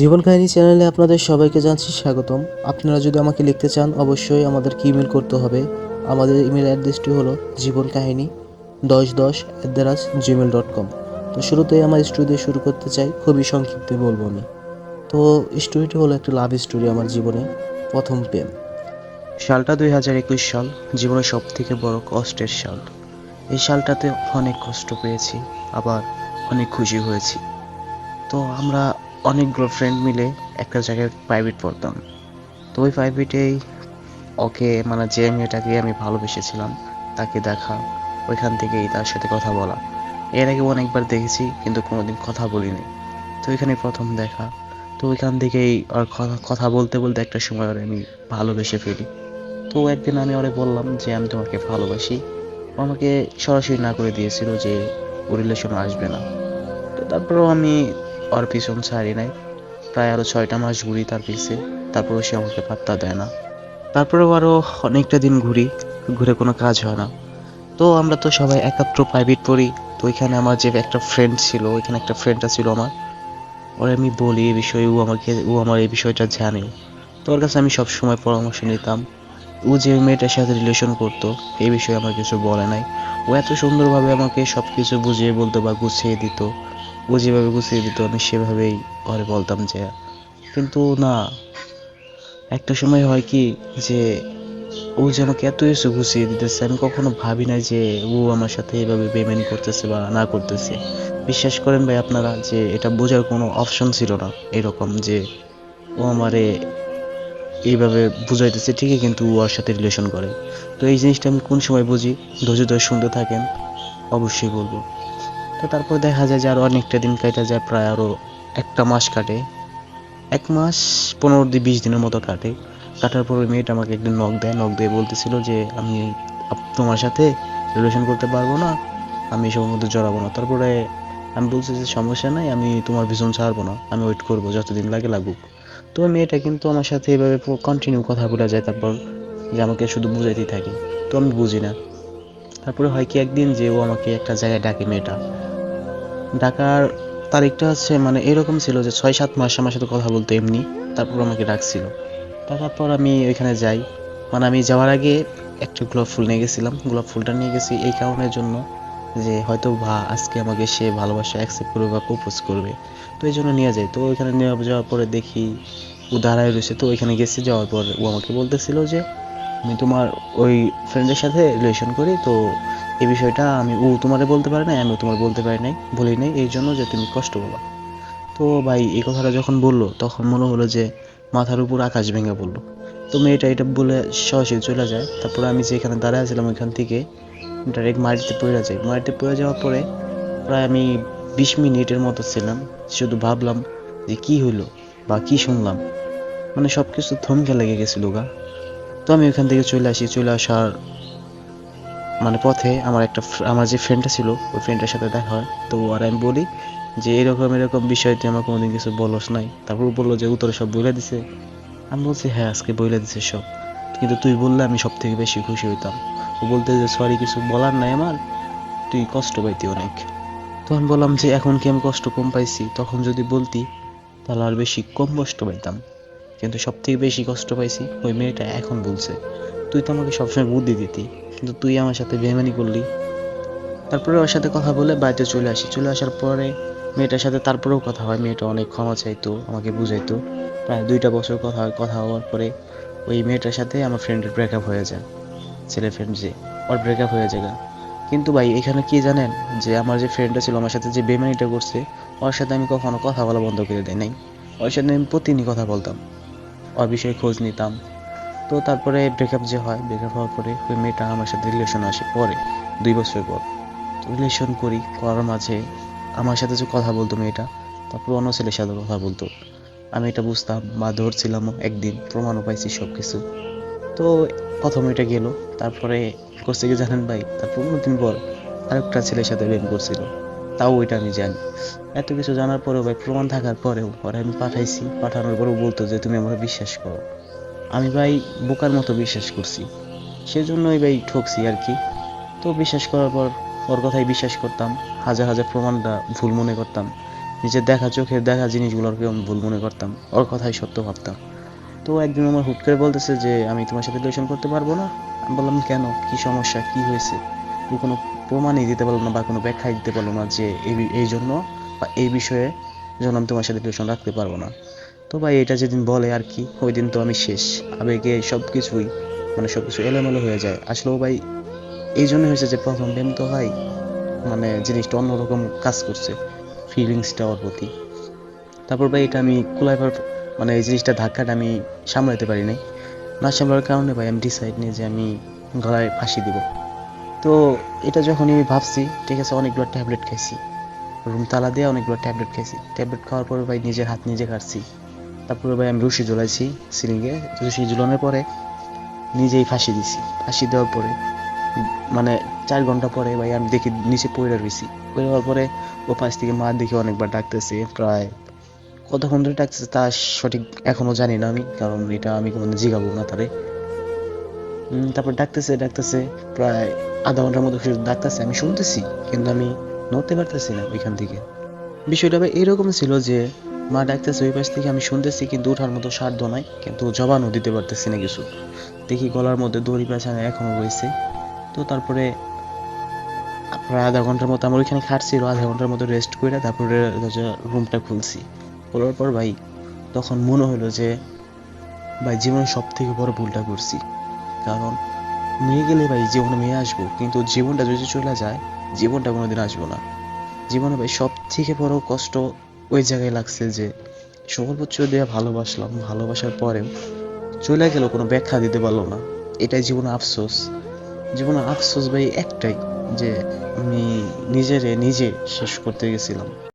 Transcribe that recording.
জীবন কাহিনী চ্যানেলে আপনাদের সবাইকে জানাচ্ছি স্বাগতম। আপনারা যদি আমাকে লিখতে চান অবশ্যই আমাদেরকে ইমেল করতে হবে। আমাদের ইমেল অ্যাড্রেসটি হলো জীবন কাহিনী 1010@gmail.com। তো শুরুতেই আমার স্টোরি দিয়ে শুরু করতে চাই, খুবই সংক্ষিপ্তে বলবো আমি। তো স্টোরিটি হলো একটা লাভ স্টোরি, আমার জীবনে প্রথম প্রেম। সালটা 2021 সাল, জীবনের সব থেকে বড় কষ্টের সাল। এই সালটাতে অনেক কষ্ট পেয়েছি, আবার অনেক খুশি হয়েছি। তো আমরা অনেকগুলো ফ্রেন্ড মিলে একটা জায়গায় প্রাইভেট পড়তাম। তো ওই প্রাইভেটেই ওকে মানে যে মেয়েটাকে আমি ভালোবেসেছিলাম তাকে দেখা, ওইখান থেকেই তার সাথে কথা বলা। এর আগে অনেকবার দেখেছি কিন্তু কোনোদিন কথা বলিনি। তো এখানে প্রথম দেখা। তো ওইখান থেকেই আর কথা কথা বলতে বলতে একটা সময় ওরে আমি ভালোবেসে ফেলি। তো একদিন আমি ওরে বললাম যে আমি তোমাকে ভালোবাসি। ও আমাকে সরাসরি না করে দিয়েছিল যে ও রিলেশনে আসবে না। তো তারপরেও আমি ওর পিছন ছাড়ি নাই। প্রায় আরো 6টা মাস ঘুরি তার পিছে, তারপরেও সে আমাকে পাত্তা দেয় না। তারপরেও আরো অনেকটা দিন ঘুরি, ঘুরে কোনো কাজ হয় না। তো আমরা তো সবাই একাত্র প্রাইভেট পড়ি। তো ওইখানে আমার যে একটা ফ্রেন্ড ছিল, ওইখানে একটা ফ্রেন্ডটা ছিল আমার, ওরে আমি বলি এই বিষয়ে, ও আমার এই বিষয়টা জানে। তো ওর কাছে আমি সবসময় পরামর্শ নিতাম। ও যে মেয়েটার সাথে রিলেশন করতো এই বিষয়ে আমার কিছু বলে নাই। ও এত সুন্দরভাবে আমাকে সবকিছু বুঝিয়ে বলতো বা গুছিয়ে দিত। ও যেভাবে গুছিয়ে দিত আমি সেভাবেই ওরে বলতাম যে, কিন্তু না, একটা সময় হয় কি যে ও যে আমাকে এত কিছু গুছিয়ে দিতেছে, আমি কখনো ভাবি নাই যে ও আমার সাথে এভাবে বেইমানি করতেছে বা না করতেছে। বিশ্বাস করেন ভাই আপনারা যে এটা বোঝার কোনো অপশন ছিল না এরকম যে ও আমারে এইভাবে বুঝাইতেছে ঠিকই কিন্তু ও ওর সাথে রিলেশন করে। তো এই জিনিসটা আমি কোন সময় বুঝি, ধৈর্য ধরে শুনতে থাকেন, অবশ্যই বলবো। তো তারপর দেখা যায় যে আরো অনেকটা দিন কাটা যায়, প্রায় আরো একটা মাস কাটে। 1 মাস 15-20 দিনের মতো কাটে। কাটার পর ওই মেয়েটা আমাকে একদিন নক দেয়, নক দিয়ে বলতেছিল যে আমি তোমার সাথে রিলেশন করতে পারবো না, আমি এসবের মধ্যে জড়াবো না। তারপরে আমি বলছি যে সমস্যা নাই, আমি তোমার পিছন ছাড়বো না, আমি ওয়েট করবো যতদিন লাগে লাগুক। তো ওই মেয়েটা কিন্তু আমার সাথে এভাবে কন্টিনিউ কথা বলে যায়, তারপর যে আমাকে শুধু বুঝাইতেই থাকে। তো আমি বুঝি না। তারপরে হয় কি একদিন যে ও আমাকে একটা জায়গায় ডাকে, মেয়েটা ডাকার তারিখটা হচ্ছে মানে এরকম ছিল যে 6-7 মাস আমার সাথে কথা বলতো এমনি। তারপর আমাকে ডাকছিল। ডাকার পর আমি ওইখানে যাই। মানে আমি যাওয়ার আগে একটা গোলাপ ফুল নিয়ে গেছিলাম। গোলাপ ফুলটা নিয়ে গেছি এই কারণের জন্য যে হয়তো আজকে আমাকে সে ভালোবাসা অ্যাকসেপ্ট করবে বা প্রপোজ করবে। তো এই জন্য নিয়ে যাই। তো ওইখানে নিয়ে যাওয়ার পরে দেখি ও দাঁড়ায় রয়েছে। তো ওইখানে গেছি, যাওয়ার পর ও আমাকে বলতেছিল যে আমি তোমার ওই ফ্রেন্ডের সাথে রিলেশন করি। তো এই বিষয়টা ও তোমারে বলতে পারে নাই, আমিও তোমার বলতে পারি নাই, বলি নাই এই জন্য যে তুমি কষ্ট পাবা। তো ভাই এই কথাটা যখন বললো তখন মনে হলো যে মাথার উপর আকাশ ভেঙে পড়লো। তো মেয়েটা এটা বলে সরাসরি চলে যায়। তারপরে আমি যেখানে দাঁড়ায় আছিলাম ওইখান থেকে ডাইরেক্ট মাটিতে পড়ে যাই। মাটিতে পড়ে যাওয়ার পরে প্রায় আমি 20 মিনিটের মতো ছিলাম, শুধু ভাবলাম যে কি হইলো বা কি শুনলাম। মানে সবকিছু থমকে লেগে গেছিল গা। তো আমি ওইখান থেকে চলে আসি। চলে আসার মানে পথে আমার যে ফ্রেন্ডটা ছিল ওই ফ্রেন্ডের সাথে দেখা হয়। তো আর আমি বলি যে এরকম এরকম বিষয় তুই আমার কোনোদিন কিছু বলস নাই। তারপর ও বললো যে ও তোরে সব বলে দিছে। আমি বলছি হ্যাঁ আজকে বলে দিছে সব, কিন্তু তুই বললে আমি সব থেকে বেশি খুশি হইতাম। ও বলতে যে সরি কিছু বলার নাই আমার, তুই কষ্ট পাইতি অনেক। তো আমি বললাম যে এখন কি আমি কষ্ট কম পাইছি? তখন যদি বলতি তাহলে আর বেশি কম কষ্ট পাইতাম, কিন্তু সব থেকে বেশি কষ্ট পাইছি ওই মেয়েটা এখন বলছে। তুই তো আমাকে সবসময় বুদ্ধি দিতি, কিন্তু তুই আমার সাথে বেইমানি করলি। তারপরে ওর সাথে কথা বলে বাড়িতে চলে আসি। চলে আসার পরে মেয়েটার সাথে তারপরেও কথা হয়। মেয়েটা অনেক ক্ষমা চাইতো, আমাকে বুঝাইতো। প্রায় 2টা বছর কথা হয়। কথা হওয়ার পরে ওই মেয়েটার সাথে আমার ফ্রেন্ডের ব্রেকআপ হয়ে যায়। ছেলে ফ্রেন্ড যে, ওর ব্রেকআপ হয়ে যায়। কিন্তু ভাই এখানে কি জানেন, যে আমার যে ফ্রেন্ডটা ছিল আমার সাথে যে বেমানিটা করছে, ওর সাথে আমি কখনো কথা বলা বন্ধ করে দেই নাই। ওর সাথে আমি প্রতিদিনই কথা বলতাম, ওর বিষয়ে খোঁজ নিতাম। তো তারপরে ব্রেকআপ যে হয়, ব্রেকআপ হওয়ার পরে ওই মেয়েটা আমার সাথে রিলেশন আসে পরে 2 বছর পর। রিলেশন করার মাঝে আমার সাথে যে কথা বলতো মেয়েটা, তারপর অন্য ছেলের সাথে কথা বলতো। আমি এটা বুঝতাম বা ধরছিলামও, একদিন প্রমাণও পাইছি সবকিছু। তো প্রথমে এটা গেল। তারপরে করছে কি জানেন ভাই, তার 15 দিন পর আরেকটা ছেলের সাথে প্রেম করছিল। তাও ওইটা আমি জানি। এত কিছু জানার পরেও ভাই, প্রমাণ থাকার পরেও পরে আমি পাঠাইছি। পাঠানোর পরেও বলতো যে তুমি আমাকে বিশ্বাস করো। আমি ভাই বোকার মতো বিশ্বাস করছি, সেজন্যই ভাই ঠকছি আর কি। তো বিশ্বাস করার পর ওর কথাই বিশ্বাস করতাম, হাজার হাজার প্রমাণটা ভুল মনে করতাম। নিজের দেখা চোখের দেখা জিনিসগুলোকে আমি ভুল মনে করতাম, ওর কথাই সত্য ভাবতাম। তো একদিন আমার হুট করে বলতেছে যে আমি তোমার সাথে রিলেশন করতে পারবো না। আমি বললাম কেন, কি সমস্যা, কি হয়েছে? ও কোনো প্রমাণই দিতে পারলো না বা কোনো ব্যাখ্যাই দিতে পারলো না যে এই জন্য বা এই বিষয়ে যেন আমি তোমার সাথে রিলেশন রাখতে পারবো না। তো ভাই এটা যেদিন বলে আর কি, ওই দিন তো আমি শেষ। আবেগে সব কিছুই মানে সব কিছু এলোমেলো হয়ে যায়। আসলেও ভাই এই জন্য হয়েছে যে প্রথম প্রেম তো ভাই, মানে জিনিসটা অন্যরকম কাজ করছে ফিলিংসটা ওর প্রতি। তারপর ভাই এটা আমি কুলাইবার মানে এই জিনিসটা ধাক্কাটা আমি সামলাতে পারি নাই। না সামলার কারণে ভাই আমি ডিসাইড নিই যে আমি গলায় ফাঁসি দিব। তো এটা যখন আমি ভাবছি, ঠিক আছে, অনেকগুলো ট্যাবলেট খাইছি, রুম তালা দিয়ে অনেকগুলো ট্যাবলেট খাইছি। ট্যাবলেট খাওয়ার পরে ভাই নিজের হাত নিজে কাটছি। তারপরে ভাই আমি রশি ঝুলাইছি সিলিংয়ে। রশি ঝুলানোর পরে নিজেই ফাঁসি দিছি। ফাঁসি দেওয়ার পরে মানে 4 ঘন্টা পরে ভাই আমি দেখি নিচে পড়ে রয়েছি। পড়ে যাওয়ার পরে ও পাশ থেকে মা দেখি অনেকবার ডাকতেছে, প্রায় কতক্ষণ ধরে ডাকতেছে তা সঠিক এখনো জানি না আমি, কারণ এটা আমি কোনো জিগাবো না তারে। তারপর ডাকতেছে ডাকতেছে প্রায় আধা ঘন্টার মতো শুধু ডাকতেছে, আমি শুনতেছি কিন্তু আমি নড়তে পারতেছি না ওইখান থেকে। বিষয়টা ভাই এরকম ছিল যে মা ডাকতেছে ওই পাশ থেকে, আমি শুনতেছি কিন্তু ওঠার মতো সাধ্য নাই, কিন্তু জবানও দিতে পারতেছি না কিছু। দেখি গলার মধ্যে দড়ি পেঁচানো এখনো রয়েছে। তো তারপরে প্রায় আধা ঘন্টার মতো আমার ওইখানে খাটছিল, আধা ঘন্টার মতো রেস্ট করে তারপরে রুমটা খুলছি। খোলার পর ভাই তখন মনে হলো যে ভাই জীবনের সব থেকে বড় ভুলটা করছি। কারণ মেয়ে গেলে ভাই জীবনে মেয়ে আসবো, কিন্তু জীবনটা যদি চলে যায় জীবনটা কোনোদিন আসবো না। জীবনে ভাই সব থেকে বড় কষ্ট ওই জায়গায় লাগছে যে সর্বোচ্চ দিয়ে ভালোবাসলাম, ভালোবাসার পরেও চলে গেল, কোনো ব্যাখ্যা দিতে পারলো না। এটাই জীবনে আফসোস। জীবনে আফসোস ভাই একটাই, যে আমি নিজেরে নিজে শেষ করতে গেছিলাম।